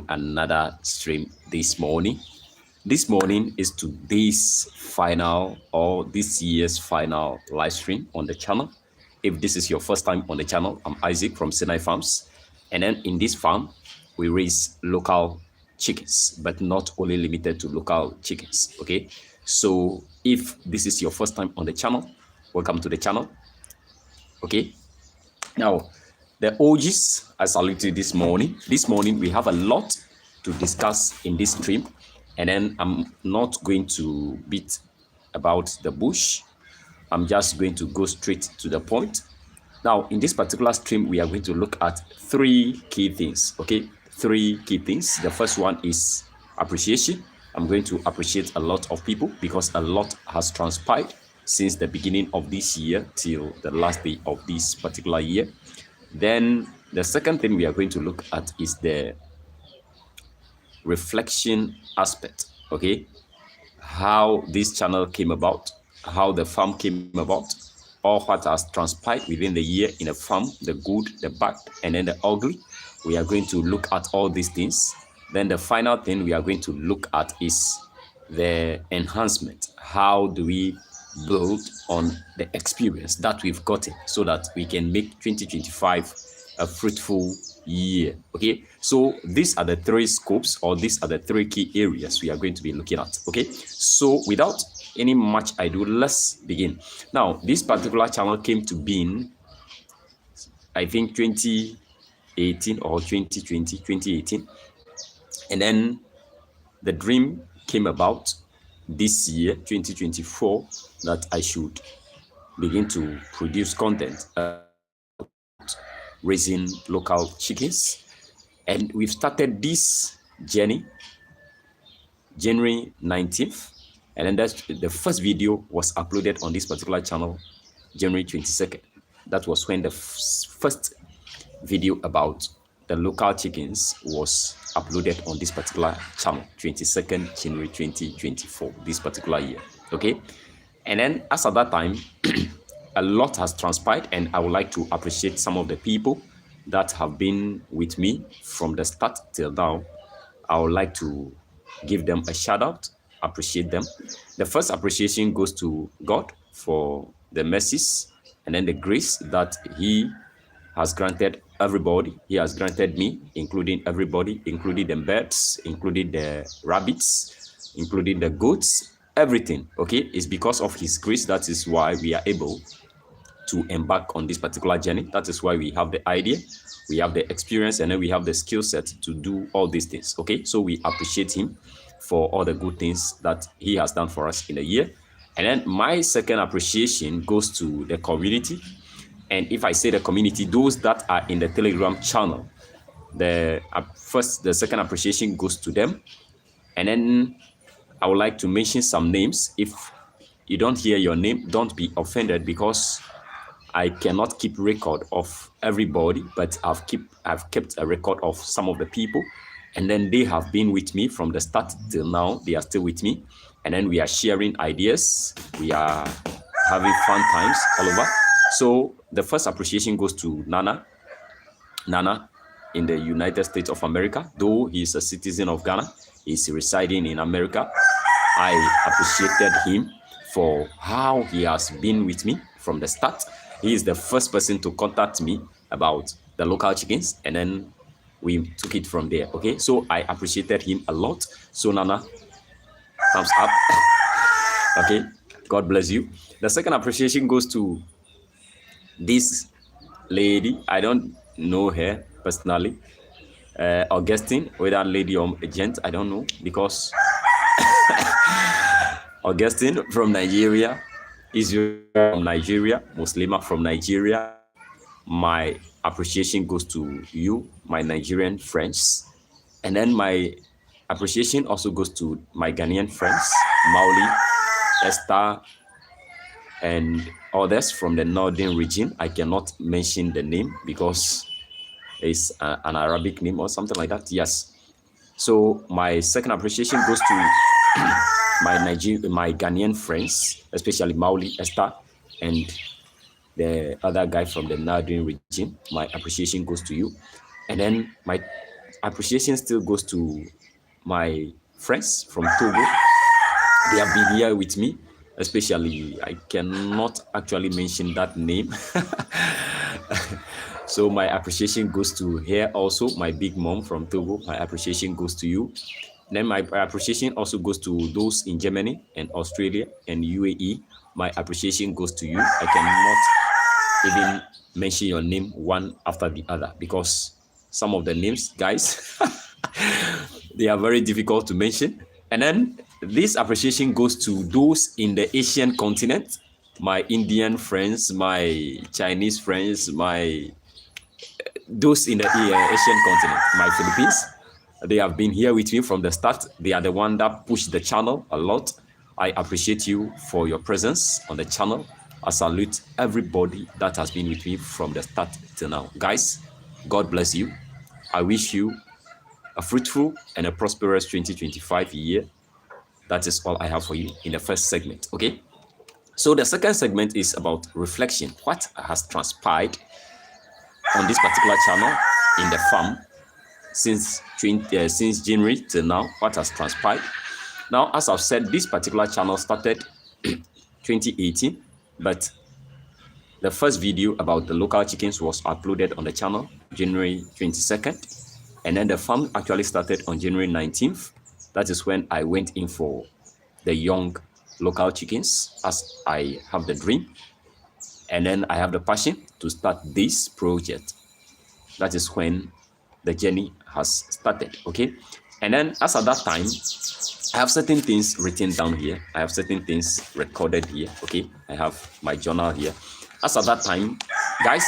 another stream this morning. This morning is today's final or this year's final live stream on the channel. If this is your first time on the channel, I'm Isaac from Sinai Farms. And then in this farm, we raise local chickens, but not only limited to local chickens, okay? So if this is your first time on the channel, welcome to the channel, okay? Now, the OGs, I salute you this morning. This morning, we have a lot to discuss in this stream. And then I'm not going to beat about the bush. I'm just going to go straight to the point. Now, in this particular stream, we are going to look at three key things, okay? Three key things. The first one is appreciation. I'm going to appreciate a lot of people because a lot has transpired since the beginning of this year till the last day of this particular year. Then the second thing we are going to look at is the reflection aspect, okay? How this channel came about, how the farm came about, all what has transpired within the year in a farm, the good, the bad, and then the ugly. We are going to look at all these things. Then the final thing we are going to look at is the enhancement. How do we build on the experience that we've gotten so that we can make 2025 a fruitful year, okay? So these are the three scopes, or these are the three key areas we are going to be looking at, okay? So without any much ado, let's begin. Now, this particular channel came to being, I think 2018 or 2018. And then the dream came about this year, 2024, that I should begin to produce content raising local chickens. And we've started this journey January 19th. And then that's the first video was uploaded on this particular channel, January 22nd. That was when the first video about the local chickens was uploaded on this particular channel, 22nd January 2024, this particular year, okay? And then as at that time, a lot has transpired, and I would like to appreciate some of the people that have been with me from the start till now. I would like to give them a shout out, appreciate them. The first appreciation goes to God for the mercies and then the grace that He has granted everybody. He has granted me, including everybody, including the birds, including the rabbits, including the goats, everything, okay? It's because of His grace. That is why we are able to embark on this particular journey. That is why we have the idea, we have the experience, and then we have the skill set to do all these things, okay? So we appreciate Him for all the good things that He has done for us in a year. And then my second appreciation goes to the community. And if I say the community, those that are in the Telegram channel, the second appreciation goes to them. And then I would like to mention some names. If you don't hear your name, don't be offended, because I cannot keep record of everybody, but I've kept a record of some of the people, and then they have been with me from the start till now. They are still with me, and then we are sharing ideas. We are having fun times all over. So the first appreciation goes to Nana in the United States of America. Though he is a citizen of Ghana, he's residing in America. I appreciated him for how he has been with me from the start. He is the first person to contact me about the local chickens, and then we took it from there, okay? So I appreciated him a lot. So Nana, thumbs up. Okay, God bless you. The second appreciation goes to this lady. I don't know her personally. Augustine, whether lady or a gent, I don't know, because Augustine from Nigeria, Israel from Nigeria, Muslima from Nigeria. My appreciation goes to you, my Nigerian friends. And then my appreciation also goes to my Ghanaian friends, Mauli, Esther, and others from the northern region. I cannot mention the name because it's an Arabic name or something like that. Yes. So my second appreciation goes to my Ghanaian friends, especially Mauli, Esther, and the other guy from the northern region. My appreciation goes to you. And then my appreciation still goes to my friends from Togo. They have been here with me, especially, I cannot actually mention that name. So my appreciation goes to her also, my big mom from Togo. My appreciation goes to you. Then my appreciation also goes to those in Germany and Australia and UAE. My appreciation goes to you. I cannot even mention your name one after the other because some of the names, guys, they are very difficult to mention. And then this appreciation goes to those in the Asian continent, my Indian friends, my Chinese friends, those in the Asian continent, my Philippines. They have been here with me from the start. They are the one that pushed the channel a lot. I appreciate you for your presence on the channel. I salute everybody that has been with me from the start till now. Guys, God bless you. I wish you a fruitful and a prosperous 2025 year. That is all I have for you in the first segment, okay? So the second segment is about reflection. What has transpired on this particular channel in the farm since January till now? What has transpired? Now, as I've said, this particular channel started 2018, but the first video about the local chickens was uploaded on the channel January 22nd, and then the farm actually started on January 19th. That is when I went in for the young local chickens, as I have the dream, and then I have the passion to start this project. That is when the journey has started, okay? And then as at that time, I have certain things written down here. I have certain things recorded here, okay? I have my journal here. As at that time, guys,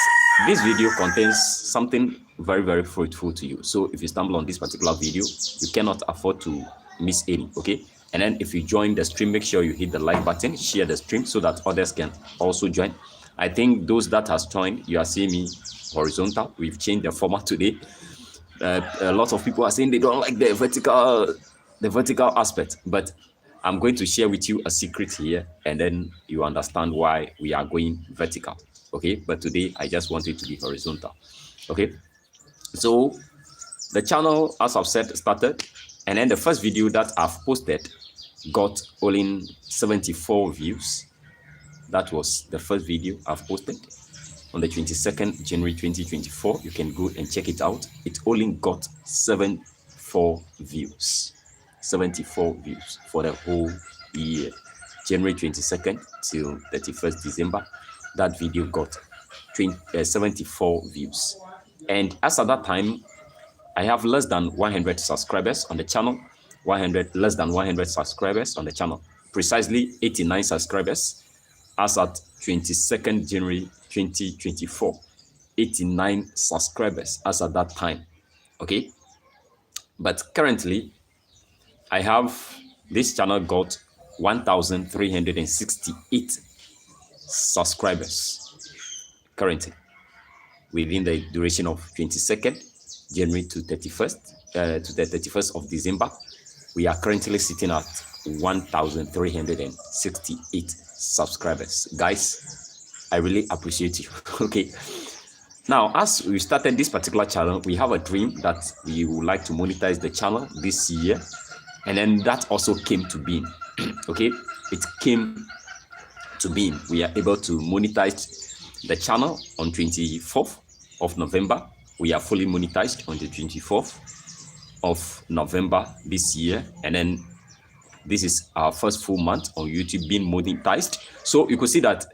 this video contains something very, very fruitful to you. So if you stumble on this particular video, you cannot afford to miss any, okay? And then if you join the stream, make sure you hit the like button, share the stream so that others can also join. I think those that has joined, you are seeing me horizontal. We've changed the format today. A lot of people are saying they don't like the vertical aspect, but I'm going to share with you a secret here, and then you understand why we are going vertical, okay? But today I just want it to be horizontal, okay? So the channel, as I've said, started, and then the first video that I've posted got only 74 views. That was the first video I've posted on the 22nd January 2024. You can go and check it out. It only got 74 views. 74 views for the whole year, January 22nd till 31st December. That video got 74 views. And as at that time, I have less than 100 subscribers on the channel. Less than 100 subscribers on the channel. Precisely 89 subscribers as at 22nd January 2024. 89 subscribers as at that time, okay? But currently, I have, this channel got 1,368 subscribers currently within the duration of 22nd January to 31st to the 31st of December. We are currently sitting at 1,368 subscribers. Guys, I really appreciate you. Okay, now as we started this particular channel, we have a dream that we would like to monetize the channel this year, and then that also came to being. Okay, it came to being. We are able to monetize the channel on 24th of November. We are fully monetized on the 24th of November this year, and then this is our first full month on YouTube being monetized. So you could see that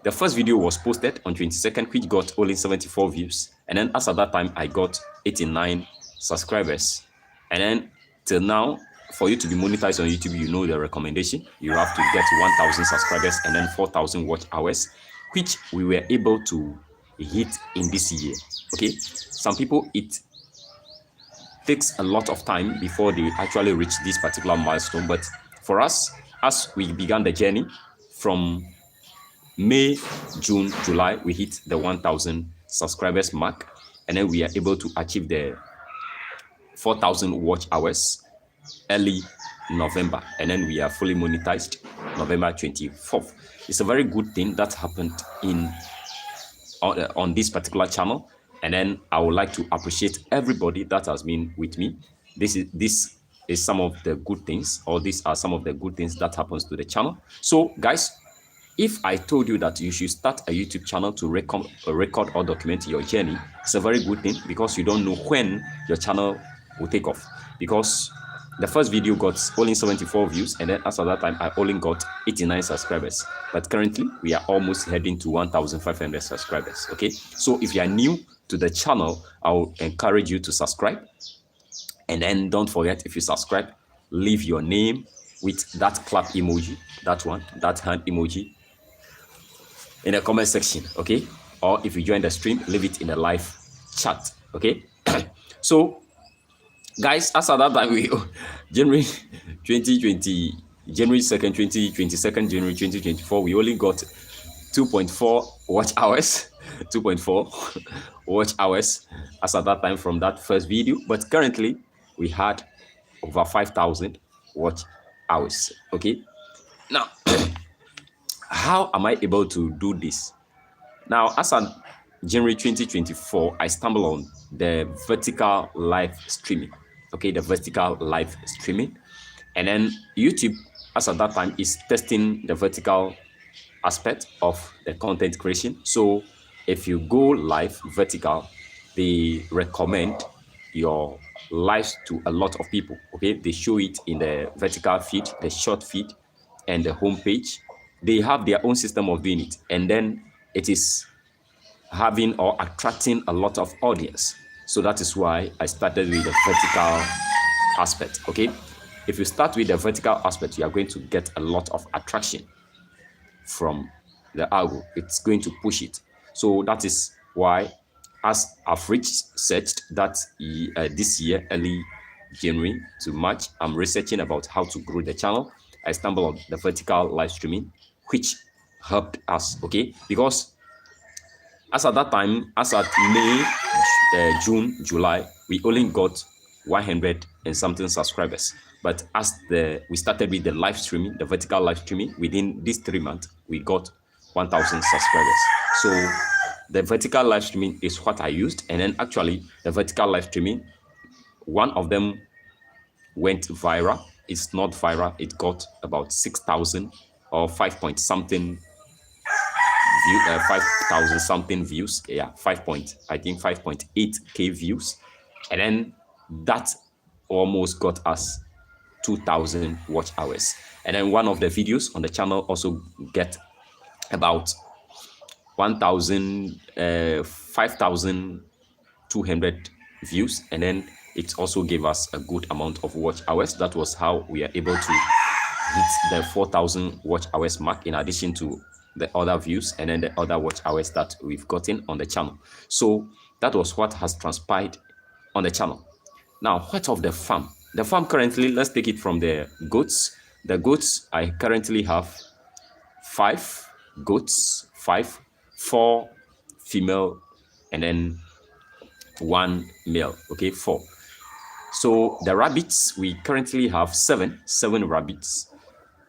the first video was posted on 22nd, which got only 74 views, and then as at that time I got 89 subscribers. And then till now, for you to be monetized on YouTube, you know the recommendation. You have to get 1,000 subscribers and then 4,000 watch hours, which we were able to hit in this year. Okay, some people, it takes a lot of time before they actually reach this particular milestone, but for us, as we began the journey from May, June, July, we hit the 1,000 subscribers mark, and then we are able to achieve the 4,000 watch hours early November, and then we are fully monetized November 24th. It's a very good thing that happened in on this particular channel, And then I would like to appreciate everybody that has been with me. This is some of the good things, or these are some of the good things that happens to the channel. So guys, if I told you that you should start a YouTube channel to record or document your journey, it's a very good thing, because you don't know when your channel will take off. Because the first video got only 74 views, and then as at that time I only got 89 subscribers. But currently we are almost heading to 1,500 subscribers. Okay, so if you are new to the channel, I will encourage you to subscribe. And then don't forget, if you subscribe, leave your name with that clap emoji, that one, that hand emoji, in the comment section, okay? Or if you join the stream, leave it in the live chat, okay? So guys, as at that time, we January 2020, January 2nd, 2022nd, January 2024, we only got 2.4 watch hours, 2.4 watch hours as at that time from that first video. But currently we had over 5,000 watch hours. Okay, now how am I able to do this? Now, as at January 2024, I stumbled on the vertical live streaming. Okay, the vertical live streaming. And then YouTube, as at that time, is testing the vertical aspect of the content creation. So if you go live vertical, they recommend your lives to a lot of people. Okay, they show it in the vertical feed, the short feed, and the homepage. They have their own system of doing it, and then it is having or attracting a lot of audience. So that is why I started with the vertical aspect. Okay, if you start with the vertical aspect, you are going to get a lot of attraction from the algo. It's going to push it. So that is why, as I've researched that this year, early January to March, I'm researching about how to grow the channel. I stumbled on the vertical live streaming, which helped us. Okay, because as at that time, as at May, June, July, we only got 100 and something subscribers. But as we started with the live streaming, the vertical live streaming, within these 3 months, we got 1,000 subscribers. So the vertical live streaming is what I used. And then actually the vertical live streaming, one of them went viral. It's not viral. It got about 6,000 or 5 point something 5,000 something views. Yeah, I think 5.8k views. And then that almost got us 2,000 watch hours. And then one of the videos on the channel also get about 5,200 views. And then it also gave us a good amount of watch hours. That was how we are able to hit the 4,000 watch hours mark, in addition to the other views and then the other watch hours that we've gotten on the channel. So that was what has transpired on the channel. Now, what of the farm? The farm currently, let's take it from the goats. The goats, I currently have 5 goats, 4 female, and then 1 male. Okay, 4. So the rabbits, we currently have 7 rabbits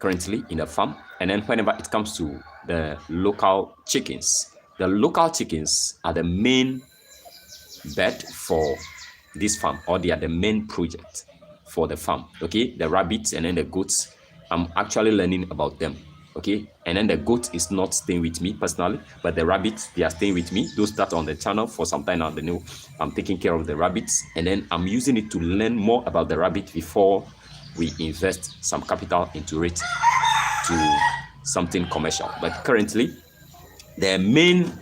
currently in the farm. And then whenever it comes to the local chickens are the main bed for this farm, or they are the main project for the farm. Okay, the rabbits and then the goats, I'm actually learning about them. Okay, and then the goat is not staying with me personally, but the rabbits, they are staying with me. Those that are on the channel for some time now, they know I'm taking care of the rabbits, and then I'm using it to learn more about the rabbit before we invest some capital into it to something commercial. But currently, the main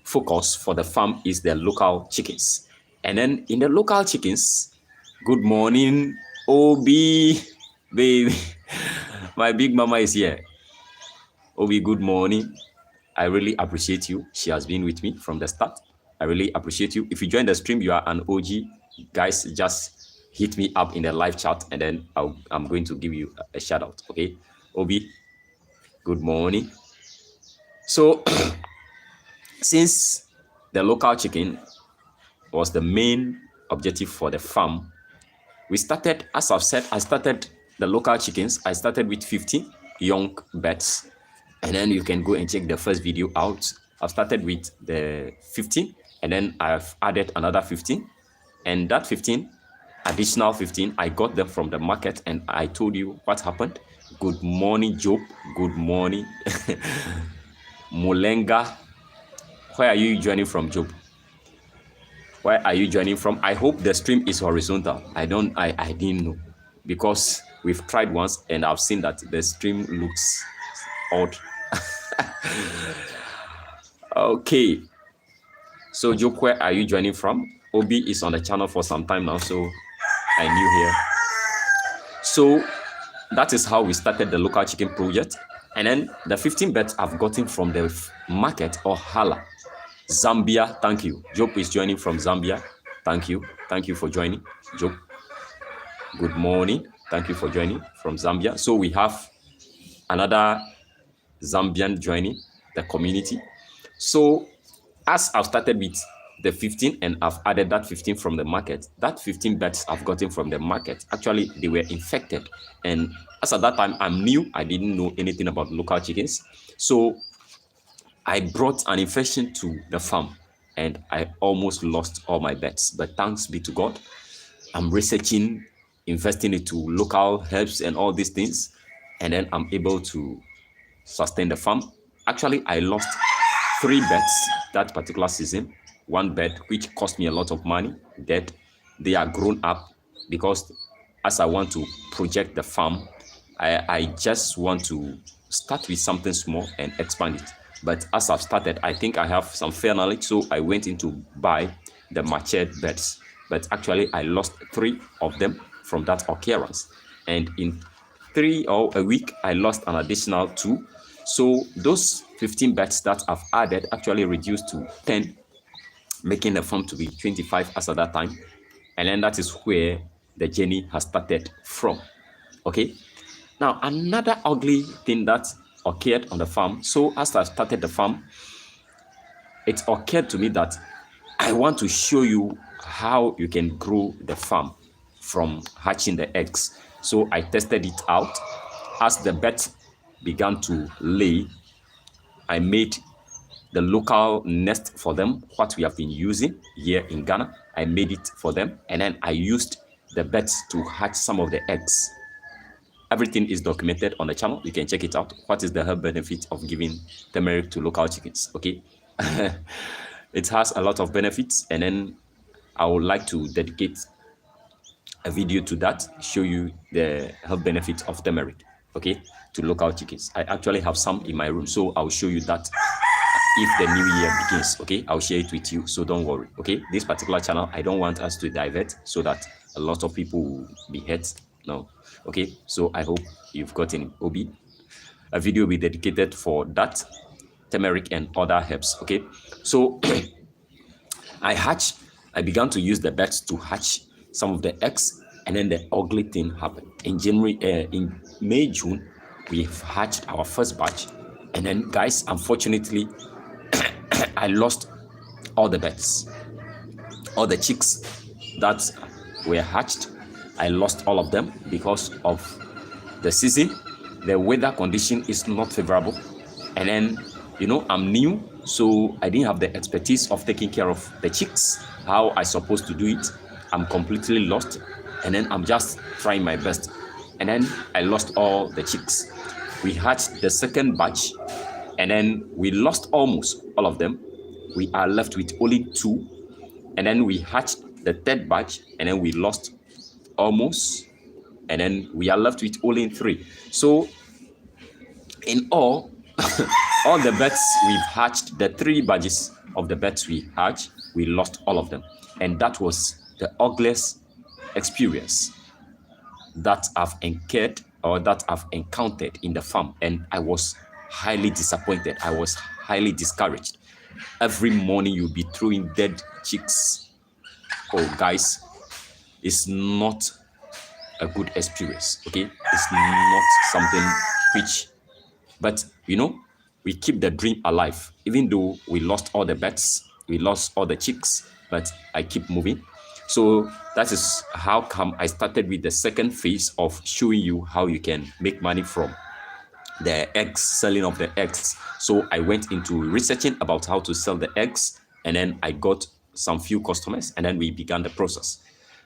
focus for the farm is the local chickens. And then in the local chickens, good morning, Obi, baby. My big mama is here. Obi, good morning. I really appreciate you. She has been with me from the start. I really appreciate you. If you join the stream, you are an OG. Guys, just hit me up in the live chat, and then I'm going to give you a shout out. Okay, Obi, good morning. So since the local chicken was the main objective for the farm, we started, as I've said, I started the local chickens. I started with 50 young birds, and then you can go and check the first video out. I've started with the 15 and then I've added another 15, and that 15, additional 15, I got them from the market, and I told you what happened. Good morning, Job. Good morning. Mulenga. Where are you joining from, Job? Where are you joining from? I hope the stream is horizontal. I didn't know, because we've tried once and I've seen that the stream looks odd. Okay. So Job, where are you joining from? Obi is on the channel for some time now, so I knew here. So that is how we started the local chicken project. And then the 15 bets I've gotten from the market or Hala. Zambia, thank you. Job is joining from Zambia. Thank you. Thank you for joining, Job. Good morning. Thank you for joining from Zambia. So we have another Zambian joining the community. So as I've started with the 15 and I've added that 15 from the market, that 15 bets I've gotten from the market, actually they were infected. And as at that time, I'm new. I didn't know anything about local chickens. So I brought an infection to the farm and I almost lost all my bets. But thanks be to God, I'm researching, investing into local herbs and all these things. And then I'm able to sustain the farm. Actually, I lost 3 bets that particular season. 1 bet, which cost me a lot of money, dead. They are grown up because as I want to project the farm, I just want to start with something small and expand it. But as I've started, I think I have some fair knowledge, so I went in to buy the matured bets. But actually, I lost 3 of them from that occurrence. And in 3 or a week, I lost an additional 2. So those 15 bets that I've added actually reduced to 10, making the farm to be 25 as at that time. And then that is where the journey has started from. Okay. Now, another ugly thing that occurred on the farm. So as I started the farm, it occurred to me that I want to show you how you can grow the farm from hatching the eggs. So I tested it out. As the bet began to lay, I made the local nest for them, what we have been using here in Ghana. I made it for them, and then I used the bets to hatch some of the eggs. Everything is documented on the channel. You can check it out. What is the health benefit of giving turmeric to local chickens? Okay. It has a lot of benefits, and then I would like to dedicate a video to that, show you the health benefits of turmeric, okay, to local chickens. I actually have some in my room, so I'll show you that if the new year begins. Okay, I'll share it with you, so don't worry. Okay, this particular channel, I don't want us to divert so that a lot of people will be hurt. No. Okay, so I hope you've gotten Obi. A video will be dedicated for that, turmeric and other herbs. Okay, so I began to use the bets to hatch some of the eggs, and then the ugly thing happened. In May, June, we've hatched our first batch, and then, guys, unfortunately, I lost all the bets, all the chicks that were hatched. I lost all of them because of the season. The weather condition is not favorable, and then, I'm new, so I didn't have the expertise of taking care of the chicks, how I supposed to do it. I'm completely lost, and then I'm just trying my best, and then I lost all the chicks. We hatched the second batch, and then we lost almost all of them. We are left with only 2, and then we hatched the third batch, and then we lost almost, and then we are left with only 3. So in all, all the bets we've hatched, the 3 batches of the bets we hatched, we lost all of them. And that was the ugliest experience that I've incurred or that I've encountered in the farm. And I was highly disappointed. I was highly discouraged. Every morning you'll be throwing dead chicks. Oh, guys, it's not a good experience, okay? It's not something which, but we keep the dream alive. Even though we lost all the bets, we lost all the chicks, but I keep moving. So that is how come I started with the second phase of showing you how you can make money from the eggs, selling of the eggs. So I went into researching about how to sell the eggs, And then I got some few customers, and then we began the process.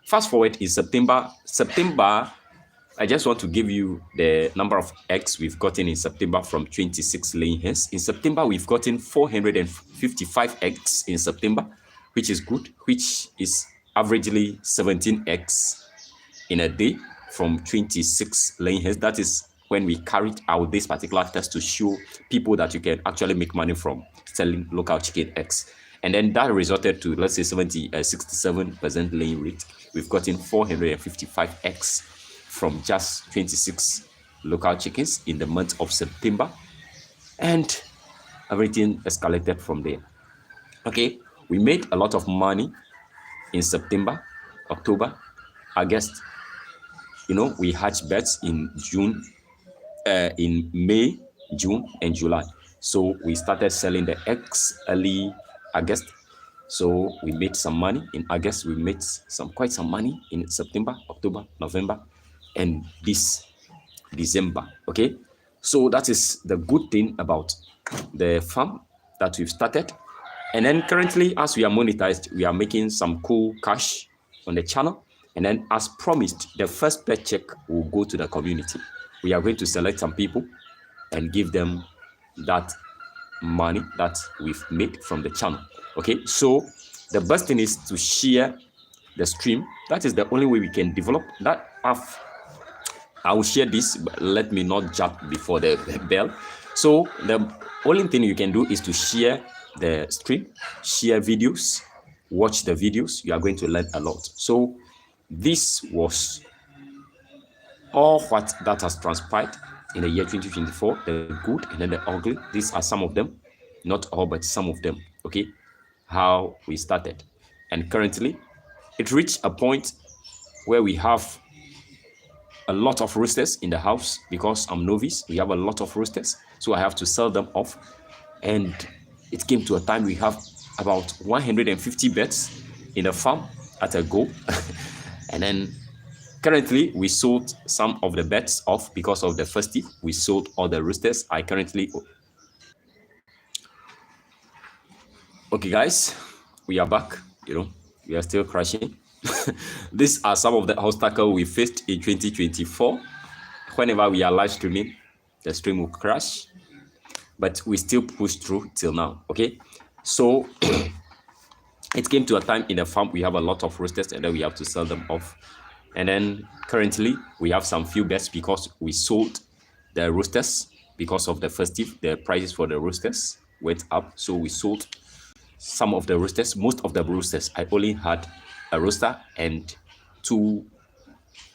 Fast forward in September. I just want to give you the number of eggs we've gotten in September from 26 laying hens. In September, we've gotten 455 eggs in September, which is good, which is averagely 17 eggs in a day from 26 laying hens. That is when we carried out this particular test to show people that you can actually make money from selling local chicken eggs. And then that resulted to, let's say, 67% laying rate. We've gotten 455 eggs from just 26 local chickens in the month of September. And everything escalated from there. Okay, we made a lot of money in September, October, August. We hatched birds in May, June, and July. So we started selling the eggs early August. So we made some money in August. We made quite some money in September, October, November, and this December. Okay, so that is the good thing about the farm that we've started. And then currently, as we are monetized, we are making some cool cash on the channel. And then, as promised, the first paycheck will go to the community. We are going to select some people and give them that money that we've made from the channel. Okay, so the best thing is to share the stream. That is the only way we can develop that. I will share this, but let me not jump before the bell. So the only thing you can do is to share the stream, share videos, watch the videos. You are going to learn a lot. So this was all what that has transpired in the year 2024, the good and then the ugly. These are some of them, not all, but some of them. Okay, how we started. And currently, it reached a point where we have a lot of roosters in the house. Because I'm novice, we have a lot of roosters, so I have to sell them off. And it came to a time we have about 150 birds in the farm at a go. And then currently we sold some of the birds off because of the festive. We sold all the roosters. Okay, guys, we are back. We are still crashing. These are some of the obstacles we faced in 2024. Whenever we are live streaming, the stream will crash, but we still push through till now. Okay, so it came to a time in the farm we have a lot of roosters, and then we have to sell them off. And then currently we have some few birds because we sold the roosters because of the festive. The prices for the roosters went up, so we sold some of the roosters. Most of the roosters, I only had a rooster and 2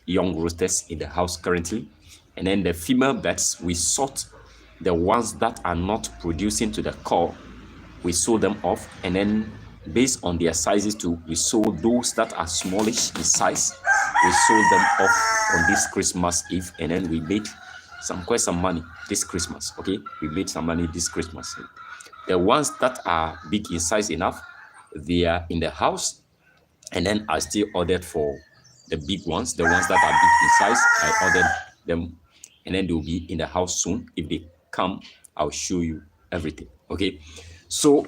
young roosters in the house currently. And then the female birds, we sought the ones that are not producing to the core. We sold them off, and then based on their sizes too, we sold those that are smallish in size. We sold them off on this Christmas Eve, and then we made quite some money this Christmas. Okay, we made some money this Christmas. The ones that are big in size enough, they are in the house, and then I still ordered for the big ones. The ones that are big in size, I ordered them, and then they'll be in the house soon. If they come, I'll show you everything. Okay, so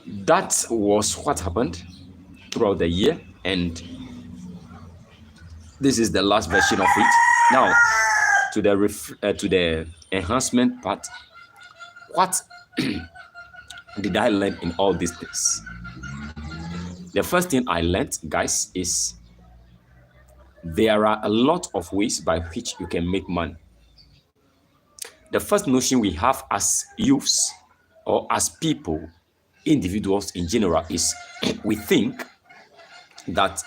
that was what happened throughout the year, and this is the last version of it. Now, to the enhancement part, what did I learn in all these things? The first thing I learned, guys, is there are a lot of ways by which you can make money. The first notion we have as youths or as people, individuals in general, is we think that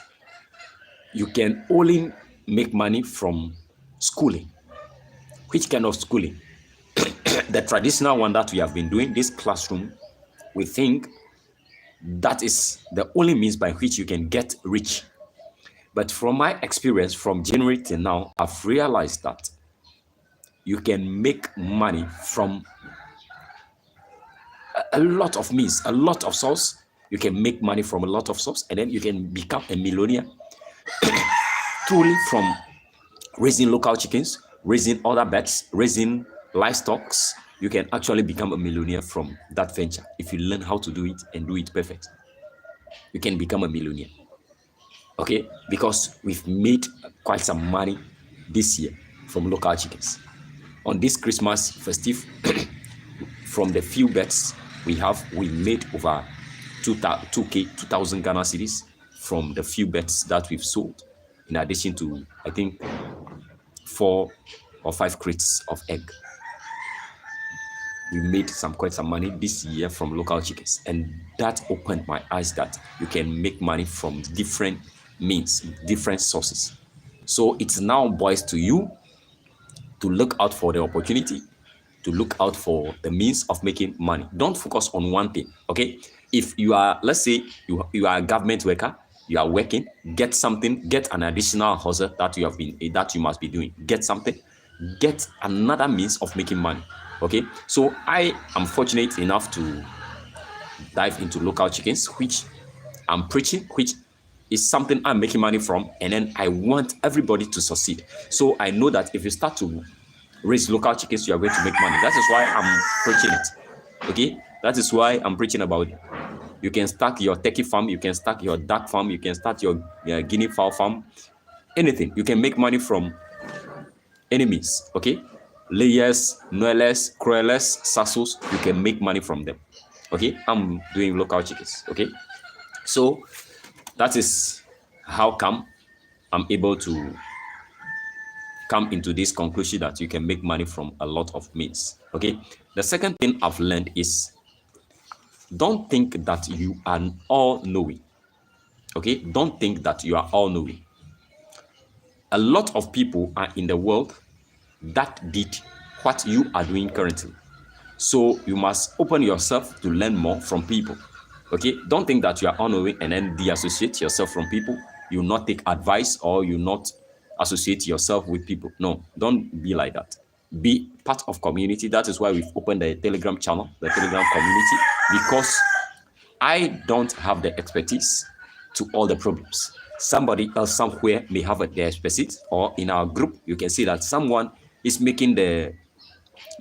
you can only make money from schooling. Which kind of schooling? The traditional one that we have been doing, this classroom, we think that is the only means by which you can get rich. But from my experience from January till now, I've realized that you can make money from a lot of means, a lot of source. You can make money from a lot of source, and then you can become a millionaire truly from raising local chickens, raising other birds, raising livestock, you can actually become a millionaire from that venture. If you learn how to do it and do it perfect, you can become a millionaire. Okay, because we've made quite some money this year from local chickens. On this Christmas festive, from the few bets we made over 2,000 Ghana cedis from the few bets that we've sold, in addition to, I think, 4 or 5 crates of egg. We made quite some money this year from local chickens, and that opened my eyes that you can make money from different means, different sources. So it now boils to you to look out for the opportunity, to look out for the means of making money. Don't focus on one thing. Okay, if you are, let's say you are a government worker, you are working, get something, get an additional hustle that you must be doing. Get something, get another means of making money. Okay, so I am fortunate enough to dive into local chickens, which I'm preaching, which is something I'm making money from, and then I want everybody to succeed. So I know that if you start to raise local chickens, you are going to make money. That is why I'm preaching it. Okay, that is why I'm preaching about it. You can start your turkey farm, you can start your duck farm, you can start your guinea fowl farm, anything. You can make money from any means. Okay, layers, noeles, crueles, sassos, you can make money from them. Okay, I'm doing local chickens. Okay, so that is how come I'm able to come into this conclusion that you can make money from a lot of means. Okay, the second thing I've learned is don't think that you are all knowing. Okay, don't think that you are all knowing. A lot of people are in the world that did what you are doing currently. So you must open yourself to learn more from people. Okay, don't think that you are all knowing and then de-associate yourself from people. You not take advice or you not associate yourself with people. No, don't be like that. Be part of community. That is why we've opened the Telegram channel, the Telegram community, because I don't have the expertise to all the problems. Somebody else somewhere may have the expertise, or in our group, you can see that someone is making the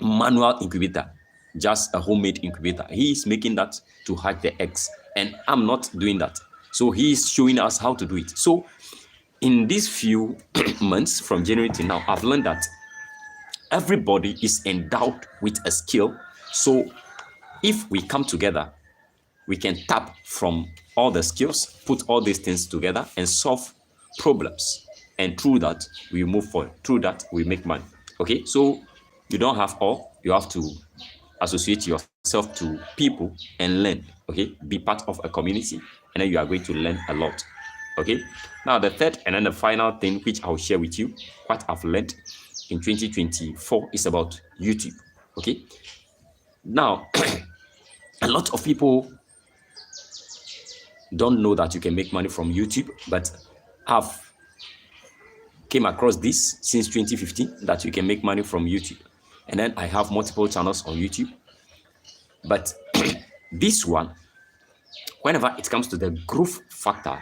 manual incubator, just a homemade incubator. He is making that to hatch the eggs, and I'm not doing that. So he is showing us how to do it. So in these few months from January to now, I've learned that everybody is endowed with a skill. So if we come together, we can tap from all the skills, put all these things together and solve problems. And through that, we move forward. Through that, we make money. Okay, so you don't have all. You have to associate yourself to people and learn. Okay, be part of a community, and then you are going to learn a lot. Okay, now the third and then the final thing which I'll share with you, what I've learned in 2024 is about YouTube. Okay, now a lot of people don't know that you can make money from YouTube, but I've came across this since 2015 that you can make money from YouTube. And then I have multiple channels on YouTube. But this one, whenever it comes to the growth factor,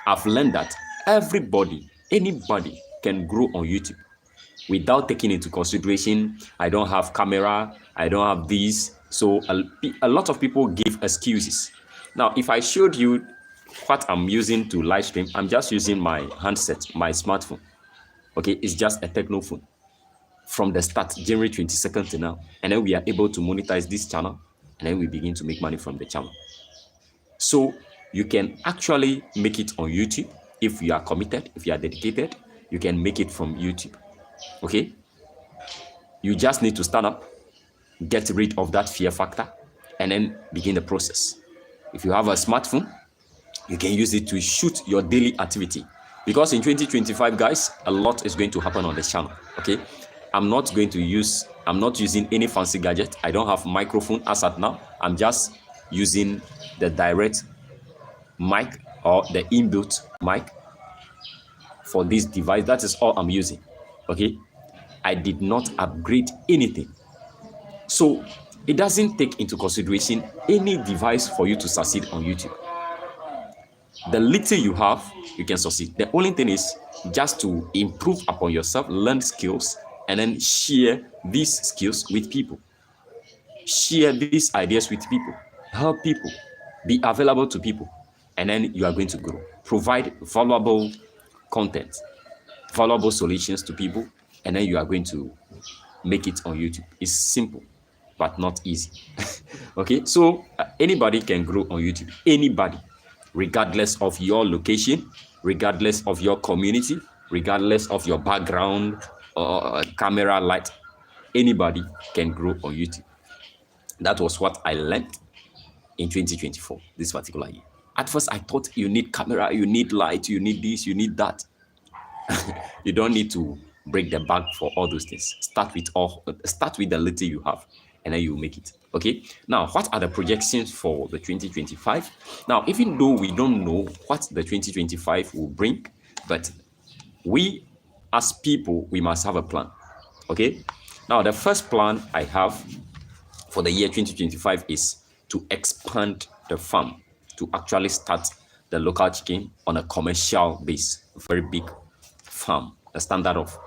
I've learned that anybody can grow on YouTube without taking into consideration, I don't have camera, I don't have this. So a lot of people give excuses. Now, if I showed you what I'm using to live stream, I'm just using my handset, my smartphone. Okay, it's just a techno phone. From the start, January 22nd to now, and then we are able to monetize this channel, and then we begin to make money from the channel. So you can actually make it on YouTube if you are committed, if you are dedicated, you can make it from YouTube. Okay, you just need to stand up, get rid of that fear factor, and then begin the process. If you have a smartphone, you can use it to shoot your daily activity, because in 2025, guys, a lot is going to happen on the channel. Okay, I'm not using any fancy gadget. I don't have microphone as at now. I'm just using the direct mic or the inbuilt mic for this device. That is all I'm using. Okay, I did not upgrade anything. So it doesn't take into consideration any device for you to succeed on YouTube. The little you have, you can succeed. The only thing is just to improve upon yourself, learn skills, and then share these skills with people. share these ideas with people, help people, be available to people, and then you are going to grow. Provide valuable content, valuable solutions to people, and then you are going to make it on YouTube. It's simple, but not easy. Okay, so anybody can grow on YouTube. Anybody, regardless of your location, regardless of your community, regardless of your background or camera light, anybody can grow on YouTube. That was what I learned in 2024, this particular year. At first, I thought you need camera, you need light, you need this, you need that. You don't need to break the bank for all those things. Start with the little you have, and then you make it. Okay. Now, what are the projections for the 2025? Now, even though we don't know what the 2025 will bring, but we as people, we must have a plan. Okay. Now, the first plan I have for the year 2025 is to expand the farm, to actually start the local chicken on a commercial base, a very big farm, a standard of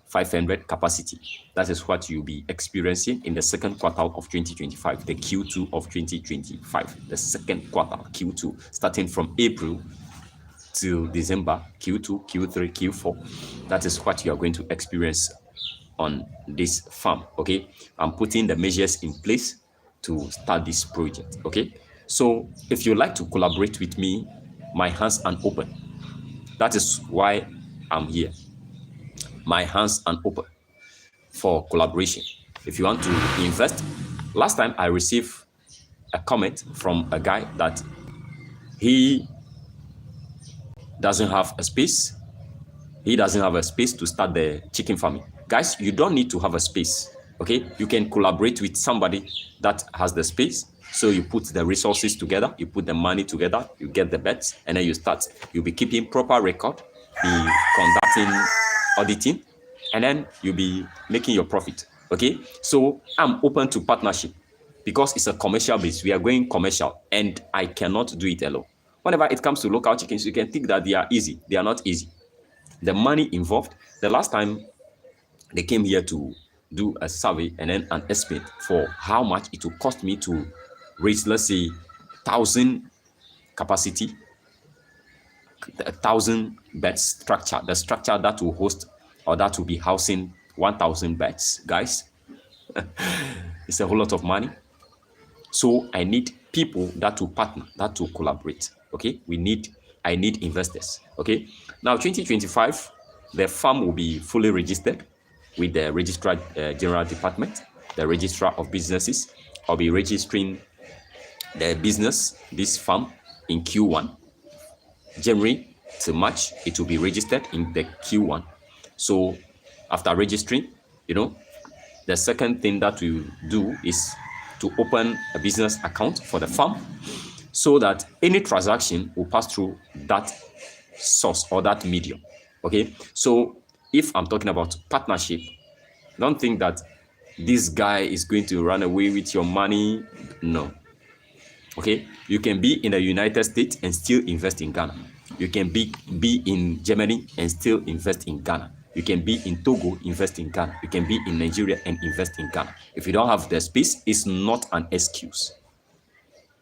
500 capacity. That is what you'll be experiencing in the second quarter of 2025, the Q2 of 2025, the second quarter, Q2, starting from April till December, Q2, Q3, Q4. That is what you are going to experience on this farm. Okay, I'm putting the measures in place to start this project. Okay, so if you like to collaborate with me, my hands are open. That is why I'm here. My hands are open for collaboration. If you want to invest, last time I received a comment from a guy that he doesn't have a space. He doesn't have a space to start the chicken farming. Guys, you don't need to have a space. Okay, you can collaborate with somebody that has the space. So you put the resources together, you put the money together, you get the bets, and then you start. You'll be keeping proper record, be conducting auditing, and then you'll be making your profit. Okay, so I'm open to partnership because it's a commercial base. We are going commercial, and I cannot do it alone. Whenever it comes to local chickens, you can think that they are easy. They are not easy. The money involved, the last time they came here to do a survey and then an estimate for how much it will cost me to raise, let's say, 1,000 capacity, 1,000 bed structure, the structure that will host or that will be housing 1,000 beds, guys. It's a whole lot of money. So I need people that will partner, that will collaborate. Okay, I need investors. Okay, now 2025, the farm will be fully registered with the Registrar General Department, the Registrar of Businesses. I'll be registering the business, this farm, in Q1. January to March, it will be registered in the Q1. So after registering, the second thing that we do is to open a business account for the farm so that any transaction will pass through that source or that medium. Okay, so if I'm talking about partnership, don't think that this guy is going to run away with your money. No. Okay, you can be in the United States and still invest in Ghana. You can be in Germany and still invest in Ghana. You can be in Togo, invest in Ghana. You can be in Nigeria and invest in Ghana. If you don't have the space, it's not an excuse.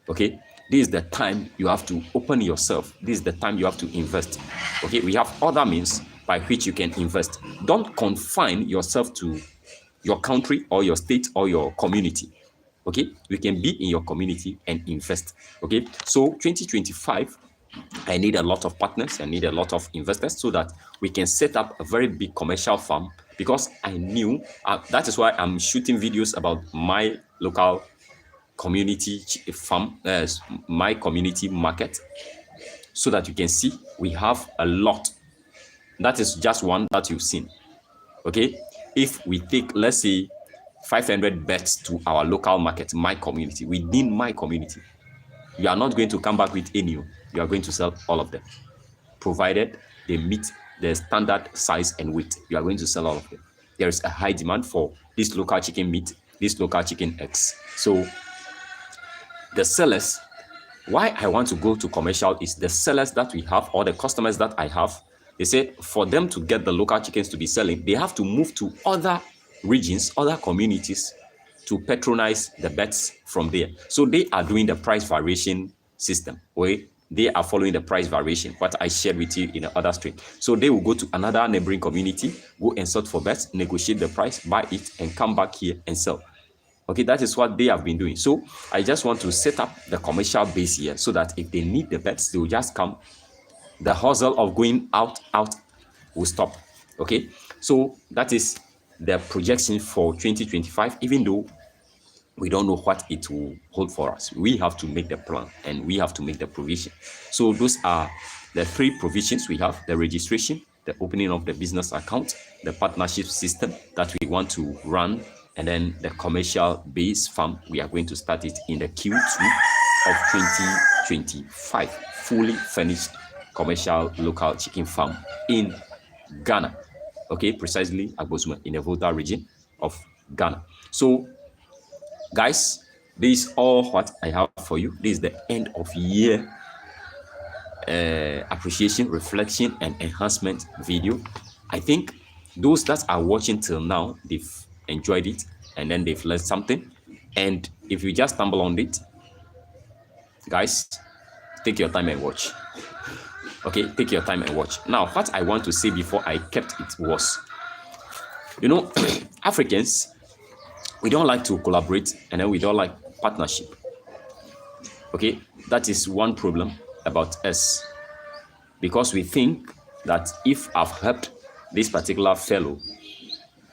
Okay, this is the time you have to open yourself. This is the time you have to invest. Okay, we have other means by which you can invest. Don't confine yourself to your country or your state or your community. Okay, you can be in your community and invest. Okay, so 2025, I need a lot of partners, I need a lot of investors so that we can set up a very big commercial farm, because I knew that is why I'm shooting videos about my local community farm, my community market, so that you can see we have a lot. That is just one that you've seen. Okay, if we take, let's say, 500 beds to our local market, my community, within my community, you are not going to come back with any. You are going to sell all of them, provided they meet the standard size and weight. You are going to sell all of them. There is a high demand for this local chicken meat, this local chicken eggs. So the sellers, why I want to go to commercial is the sellers that we have, or the customers that I have, they say for them to get the local chickens to be selling, they have to move to other regions, other communities to patronize the bets from there. So they are doing the price variation system, where they are following the price variation, what I shared with you in the other stream. So they will go to another neighboring community, go and sort for bets, negotiate the price, buy it, and come back here and sell. Okay, that is what they have been doing. So I just want to set up the commercial base here so that if they need the bets, they will just come. The hustle of going out will stop. Okay, so that is the projection for 2025, even though we don't know what it will hold for us. We have to make the plan and we have to make the provision. So those are the three provisions we have: the registration, the opening of the business account, the partnership system that we want to run, and then the commercial base farm. We are going to start it in the Q2 of 2025, fully furnished commercial local chicken farm in Ghana. Okay, precisely Agbosuma, in the Volta region of Ghana. So guys, this is all what I have for you. This is the end of year appreciation, reflection, and enhancement video. I think those that are watching till now, they've enjoyed it and then they've learned something. And if you just stumble on it, guys, take your time and watch. Okay, take your time and watch. Now, what I want to say before I kept it was, you know, Africans, we don't like to collaborate, and then we don't like partnership. Okay, that is one problem about us, because we think that if I've helped this particular fellow,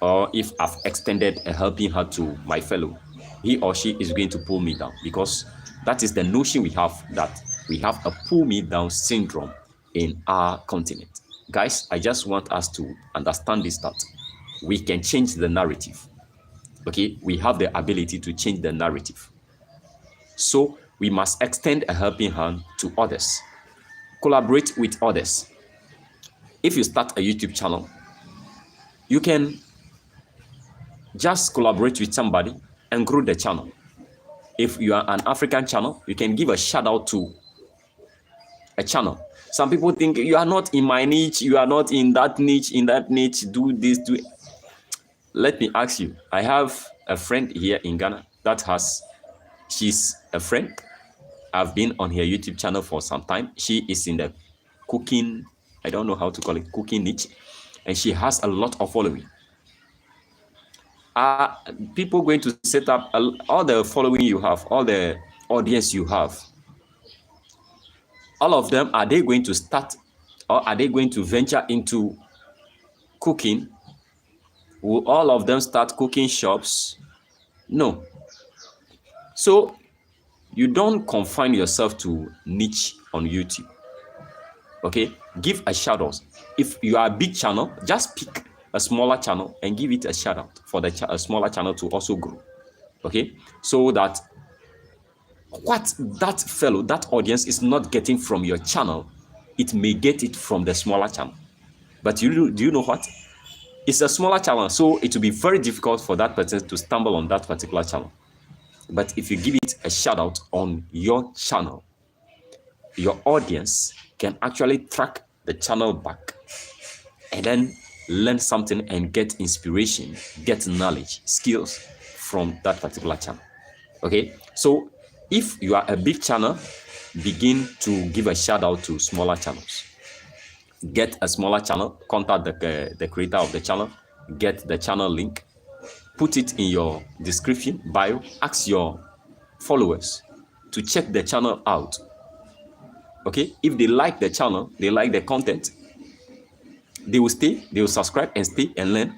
or if I've extended a helping hand to my fellow, he or she is going to pull me down, because that is the notion we have, that we have a pull me down syndrome in our continent. Guys, I just want us to understand this, that we can change the narrative. Okay, we have the ability to change the narrative. So we must extend a helping hand to others, collaborate with others. If you start a YouTube channel, you can just collaborate with somebody and grow the channel. If you are an African channel, you can give a shout out to a channel. Some people think you are not in my niche, you are not in that niche, do this, do it. Let me ask you, I have a friend here in Ghana she's a friend. I've been on her YouTube channel for some time. She is in the cooking, I don't know how to call it, cooking niche, and she has a lot of following. Are people going to set up all the following you have, all the audience you have? All of them, are they going to start, or are they going to venture into cooking? Will all of them start cooking shops? No. So you don't confine yourself to niche on YouTube. Okay, give a shout out. If you are a big channel, just pick a smaller channel and give it a shout out for a smaller channel to also grow. Okay, so that what that fellow, that audience is not getting from your channel, it may get it from the smaller channel. But do you know what? It's a smaller channel, so it will be very difficult for that person to stumble on that particular channel. But if you give it a shout out on your channel, your audience can actually track the channel back and then learn something and get inspiration, get knowledge, skills from that particular channel. Okay, so if you are a big channel, begin to give a shout out to smaller channels. Get a smaller channel, contact the creator of the channel, get the channel link, put it in your description, bio, ask your followers to check the channel out. Okay, if they like the channel, they like the content, they will stay, they will subscribe and stay and learn,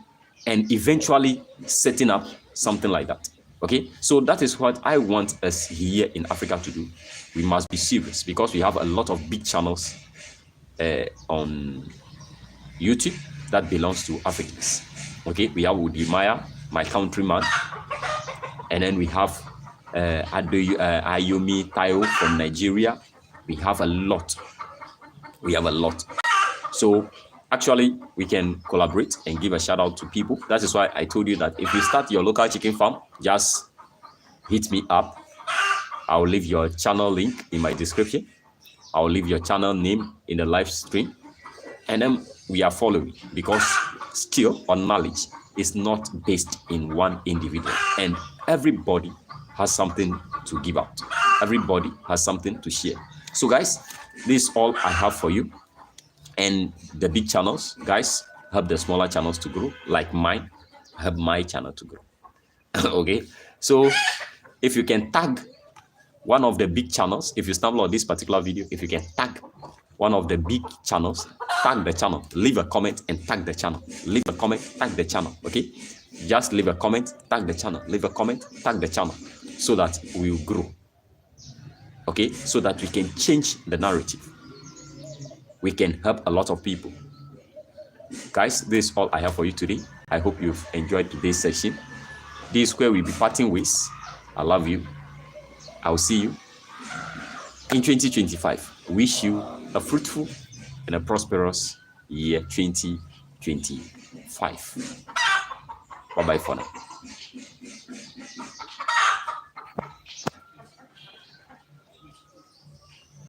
and eventually setting up something like that. Okay, so that is what I want us here in Africa to do. We must be serious, because we have a lot of big channels on YouTube that belongs to Africans. Okay, we have Woody Maya, my countryman, and then we have Ayomi Tayo from Nigeria. We have a lot. So actually, we can collaborate and give a shout out to people. That is why I told you that if you start your local chicken farm, just hit me up. I'll leave your channel link in my description. I'll leave your channel name in the live stream. And then we are following, because skill or knowledge is not based in one individual. And Everybody has something to give out. Everybody has something to share. So guys, this is all I have for you. And the big channels, guys, help the smaller channels to grow, like mine, help my channel to grow. Okay, so if you can tag one of the big channels, if you stumble on this particular video, if you can tag one of the big channels, tag the channel, leave a comment and tag the channel, leave a comment, tag the channel. Okay, just leave a comment, tag the channel, leave a comment, tag the channel, so that we will grow. Okay, so that we can change the narrative, we can help a lot of people. Guys, this is all I have for you today. I hope you've enjoyed today's session. This is where we'll be parting ways. I love you. I'll see you in 2025. Wish you a fruitful and a prosperous year 2025. Bye bye for now.